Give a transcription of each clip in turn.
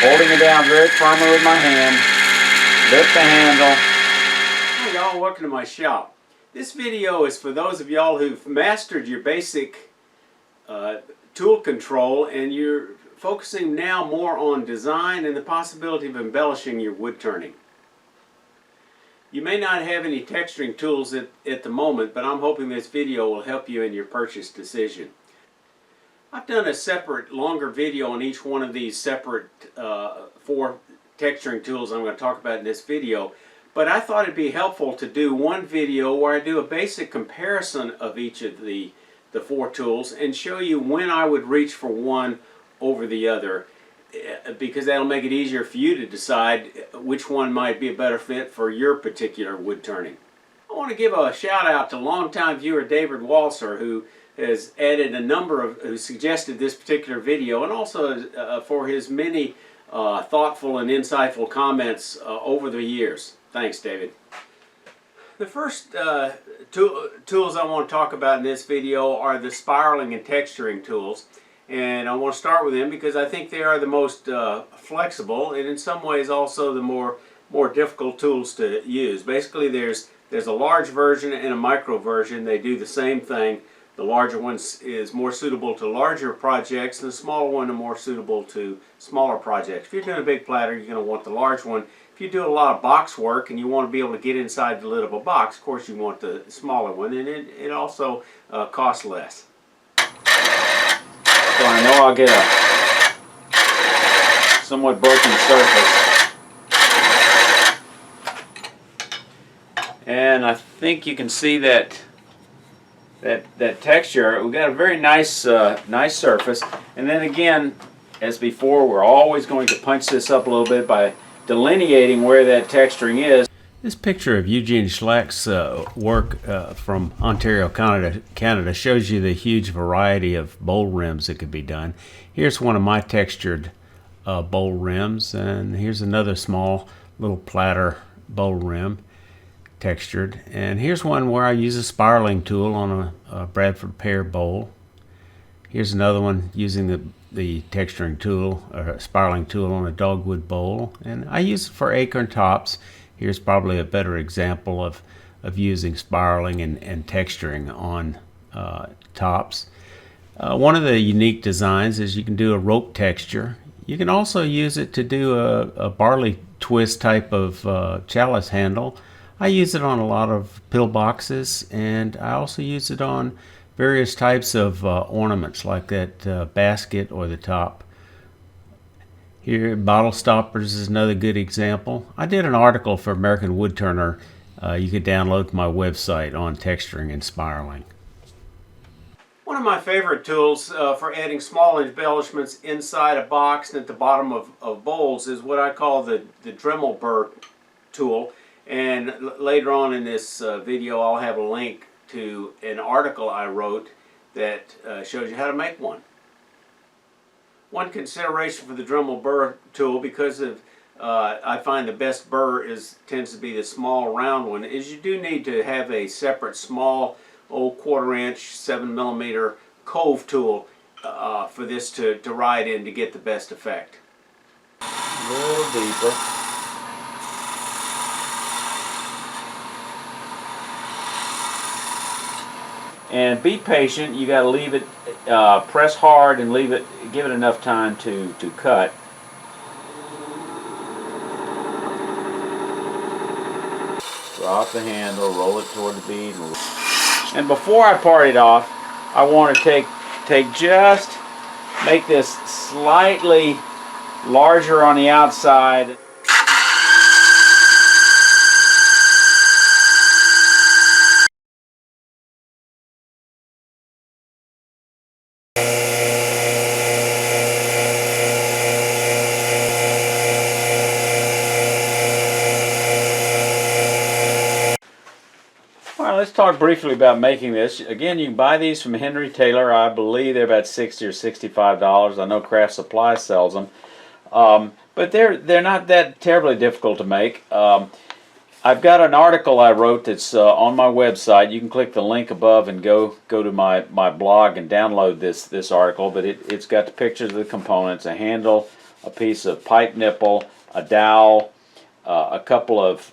holding it down very firmly with my hand, lift the handle. Hey y'all, welcome to my shop. This video is for those of y'all who've mastered your basic tool control and you're focusing now more on design and the possibility of embellishing your wood turning. You may not have any texturing tools at the moment, but I'm hoping this video will help you in your purchase decision. I've done a separate longer video on each one of these separate 4 texturing tools I'm going to talk about in this video, but I thought it'd be helpful to do one video where I do a basic comparison of each of the 4 tools and show you when I would reach for one over the other, because that'll make it easier for you to decide which one might be a better fit for your particular wood turning. I want to give a shout out to longtime viewer David Walser, who has added a number of, who suggested this particular video, and also for his many thoughtful and insightful comments over the years. Thanks, David. The first tools I want to talk about in this video are the spiraling and texturing tools. And I want to start with them because I think they are the most flexible and in some ways also the more difficult tools to use. Basically there's a large version and a micro version. They do the same thing. The larger one is more suitable to larger projects and the smaller one is more suitable to smaller projects. If you're doing a big platter, you're going to want the large one. If you do a lot of box work and you want to be able to get inside the lid of a box, of course you want the smaller one, and it also costs less. So I know I'll get a somewhat broken surface. And I think you can see that texture. We've got a very nice nice surface. And then again, as before, we're always going to punch this up a little bit by delineating where that texturing is. This picture of Eugene Schlack's work from Ontario, Canada shows you the huge variety of bowl rims that could be done. Here's one of my textured bowl rims, and here's another small little platter bowl rim textured. And here's one where I use a spiraling tool on a Bradford pear bowl. Here's another one using the texturing tool, or spiraling tool, on a dogwood bowl. And I use it for acorn tops. Here's probably a better example of using spiraling and texturing on tops. One of the unique designs is you can do a rope texture. You can also use it to do a barley twist type of chalice handle. I use it on a lot of pillboxes, and I also use it on various types of ornaments like that basket or the top. Here, bottle stoppers is another good example. I did an article for American Woodturner you could download from my website on texturing and spiraling. One of my favorite tools for adding small embellishments inside a box and at the bottom of bowls is what I call the Dremel Bur Tool. And later on in this video I'll have a link to an article I wrote that shows you how to make one. One consideration for the Dremel Bur tool, because of I find the best burr tends to be the small round one, is you do need to have a separate small 1/4 inch 7mm cove tool for this to ride in to get the best effect. A little deeper. And be patient. You got to leave it, press hard and give it enough time to cut. Drop the handle, roll it toward the bead. And before I part it off, I want to make this slightly larger on the outside. All right, let's talk briefly about making this. Again, you can buy these from Henry Taylor. I believe they're about $60 or $65. I know Craft Supply sells them. But they're not that terribly difficult to make. I've got an article I wrote that's on my website. You can click the link above and go to my blog and download this article. But it's got the pictures of the components, a handle, a piece of pipe nipple, a dowel, a couple of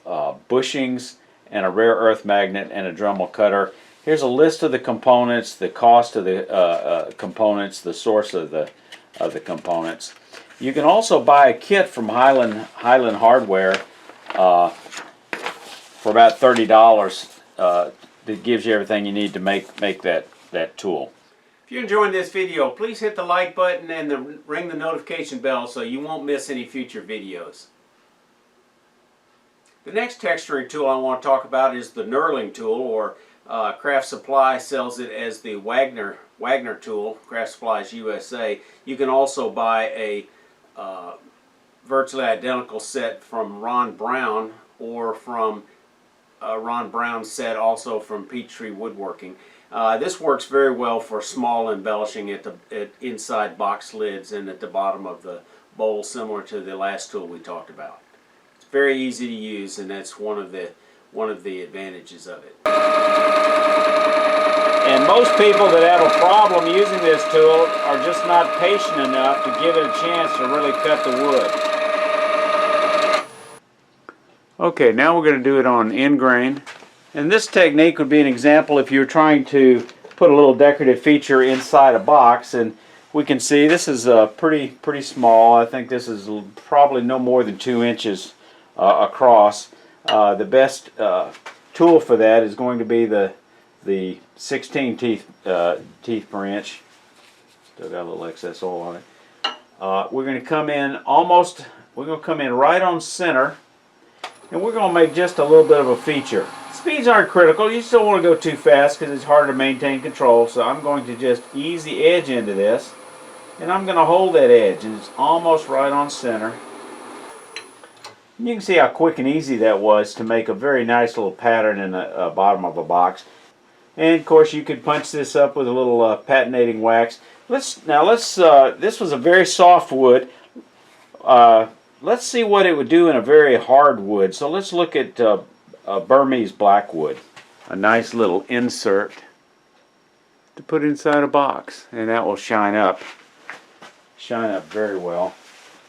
bushings, and a rare earth magnet, and a Dremel cutter. Here's a list of the components, the cost of the components, the source of the components. You can also buy a kit from Highland Hardware for about $30 that gives you everything you need to make that tool. If you're enjoying this video, please hit the like button and ring the notification bell so you won't miss any future videos. The next texturing tool I want to talk about is the knurling tool, or Craft Supply sells it as the Wagner tool, Craft Supplies USA. You can also buy a virtually identical set from Ron Brown, or from Ron Brown's set also from Peachtree Woodworking. This works very well for small embellishing at inside box lids and at the bottom of the bowl, similar to the last tool we talked about. It's very easy to use, and that's one of the advantages of it. And most people that have a problem using this tool are just not patient enough to give it a chance to really cut the wood. Okay, now we're going to do it on end grain. And this technique would be an example if you're trying to put a little decorative feature inside a box. And we can see this is pretty small. I think this is probably no more than 2 inches across. The best tool for that is going to be the 16 teeth per inch. Still got a little excess oil on it. We're going to come in right on center, and we're going to make just a little bit of a feature. Speeds aren't critical. You still want to go too fast because it's hard to maintain control. So I'm going to just ease the edge into this, and I'm going to hold that edge, and it's almost right on center. You can see how quick and easy that was to make a very nice little pattern in the bottom of a box. And of course you could punch this up with a little patinating wax. This was a very soft wood. Let's see what it would do in a very hard wood. So let's look at Burmese blackwood. A nice little insert to put inside a box, and that will shine up very well.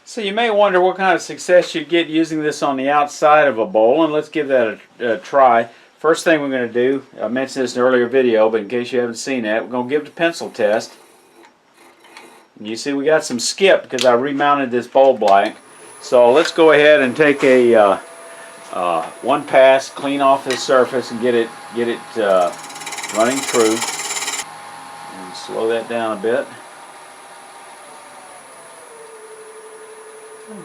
So you may wonder what kind of success you get using this on the outside of a bowl, and let's give that a try. First thing we're going to do, I mentioned this in an earlier video, but in case you haven't seen that, we're going to give it a pencil test. And you see we got some skip because I remounted this bowl blank. So let's go ahead and take a one pass, clean off this surface, and get it running true. And slow that down a bit.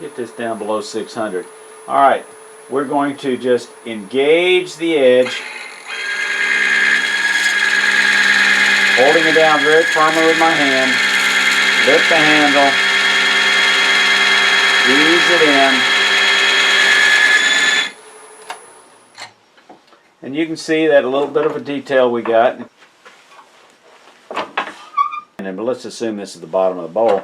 Get this down below 600. Alright, we're going to just engage the edge, holding it down very firmly with my hand, lift the handle, ease it in, and you can see that a little bit of a detail we got. And then let's assume this is the bottom of the bowl.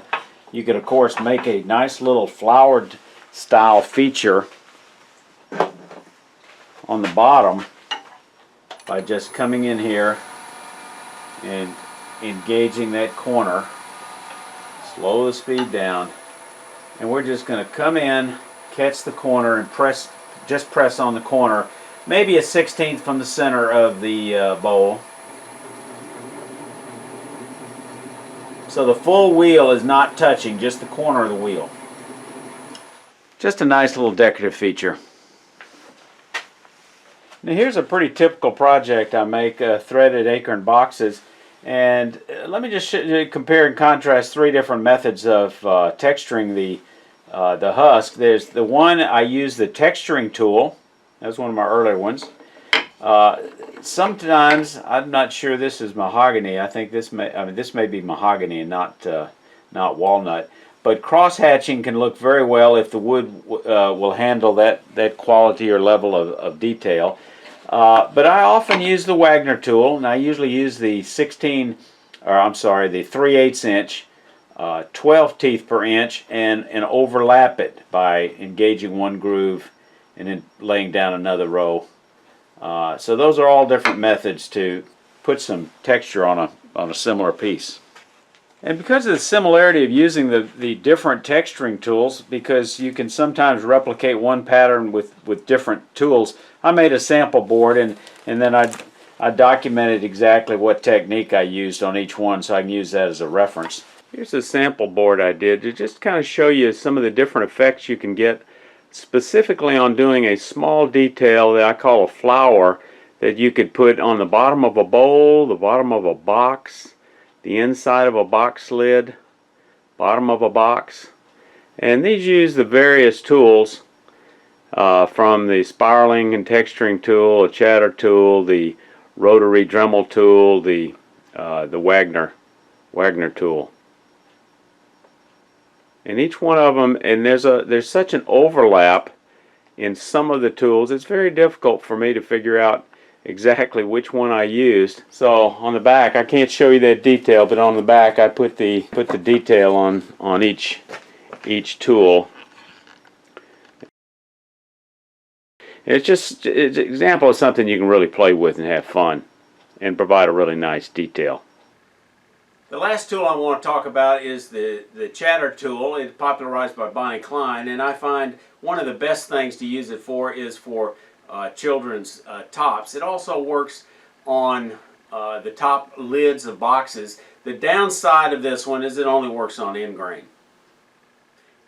You could, of course, make a nice little flowered style feature on the bottom by just coming in here and engaging that corner. Slow the speed down, and we're just going to come in, catch the corner, and just press on the corner, maybe a 1/16 from the center of the bowl. So the full wheel is not touching, just the corner of the wheel. Just a nice little decorative feature. Now here's a pretty typical project I make, threaded acorn boxes. And let me just compare and contrast 3 different methods of texturing the husk. There's the one I use the texturing tool. That's one of my earlier ones. Sometimes I'm not sure this is mahogany. I think this may be mahogany and not walnut. But cross hatching can look very well if the wood will handle that quality or level of detail. But I often use the Wagner tool, and I usually use the 3/8 inch, 12 teeth per inch, and overlap it by engaging one groove and then laying down another row. So those are all different methods to put some texture on a similar piece. And because of the similarity of using the different texturing tools, because you can sometimes replicate one pattern with different tools, I made a sample board, and then I documented exactly what technique I used on each one so I can use that as a reference. Here's a sample board I did to just kind of show you some of the different effects you can get specifically on doing a small detail that I call a flower that you could put on the bottom of a bowl, the bottom of a box, the inside of a box lid, bottom of a box. And these use the various tools from the spiraling and texturing tool, a chatter tool, the rotary Dremel tool, the Wagner tool. And each one of them, and there's such an overlap in some of the tools, it's very difficult for me to figure out exactly which one I used. So on the back, I can't show you that detail, but on the back I put the detail on each tool. It's an example of something you can really play with and have fun and provide a really nice detail. The last tool I want to talk about is the chatter tool. It's popularized by Bonnie Klein, and I find one of the best things to use it for is for children's tops. It also works on the top lids of boxes. The downside of this one is it only works on end grain.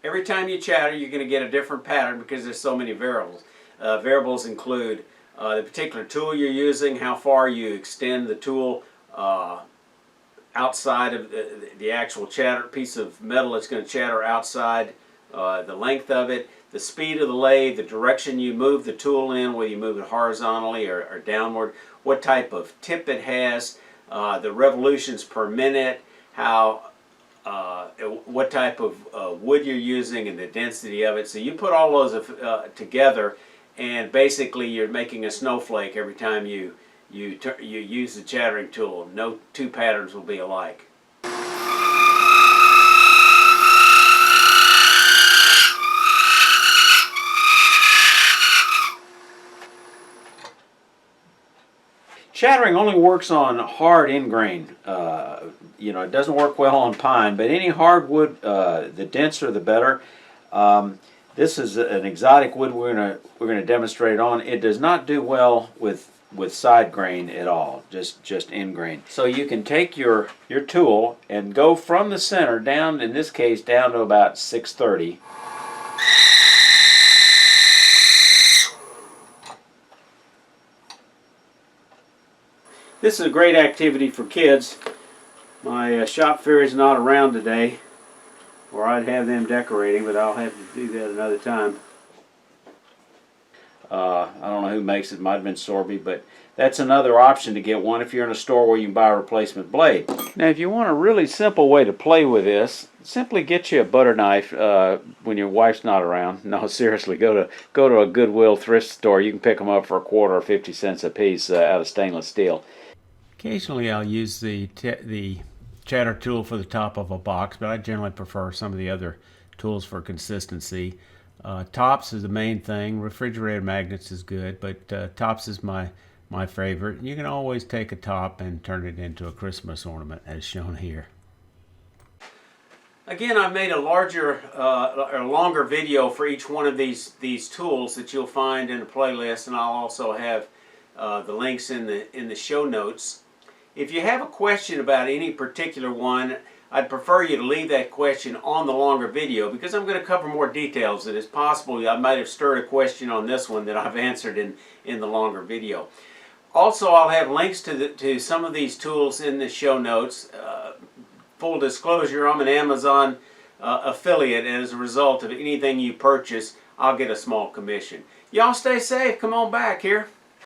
Every time you chatter, you're going to get a different pattern because there's so many variables. Variables include the particular tool you're using, how far you extend the tool outside of the actual chatter piece of metal that's going to chatter outside, the length of it, the speed of the lathe, the direction you move the tool in, whether you move it horizontally or downward, what type of tip it has, the revolutions per minute, what type of wood you're using and the density of it. So you put all those together, and basically you're making a snowflake every time you use the chattering tool. No two patterns will be alike. Chattering only works on hard end grain. It doesn't work well on pine, but any hardwood, the denser the better. This is an exotic wood we're gonna demonstrate on. It does not do well with side grain at all, just end grain. So you can take your tool and go from the center down, in this case, down to about 630. This is a great activity for kids. My shop fairy is not around today, or I'd have them decorating, but I'll have to do that another time. I don't know who makes it. Might have been Sorby, but that's another option to get one if you're in a store where you can buy a replacement blade. Now, if you want a really simple way to play with this, simply get you a butter knife when your wife's not around. No, seriously, go to a Goodwill thrift store. You can pick them up for $1 or 50 cents a piece out of stainless steel. Occasionally, I'll use the chatter tool for the top of a box, but I generally prefer some of the other tools for consistency. Tops is the main thing. Refrigerator magnets is good, but tops is my favorite. You can always take a top and turn it into a Christmas ornament, as shown here. Again, I made a larger or longer video for each one of these tools that you'll find in the playlist, and I'll also have the links in the show notes. If you have a question about any particular one, I'd prefer you to leave that question on the longer video, because I'm going to cover more details. It is possible I might have stirred a question on this one that I've answered in the longer video. Also, I'll have links to some of these tools in the show notes. Full disclosure, I'm an Amazon affiliate, and as a result of anything you purchase, I'll get a small commission. Y'all stay safe. Come on back here.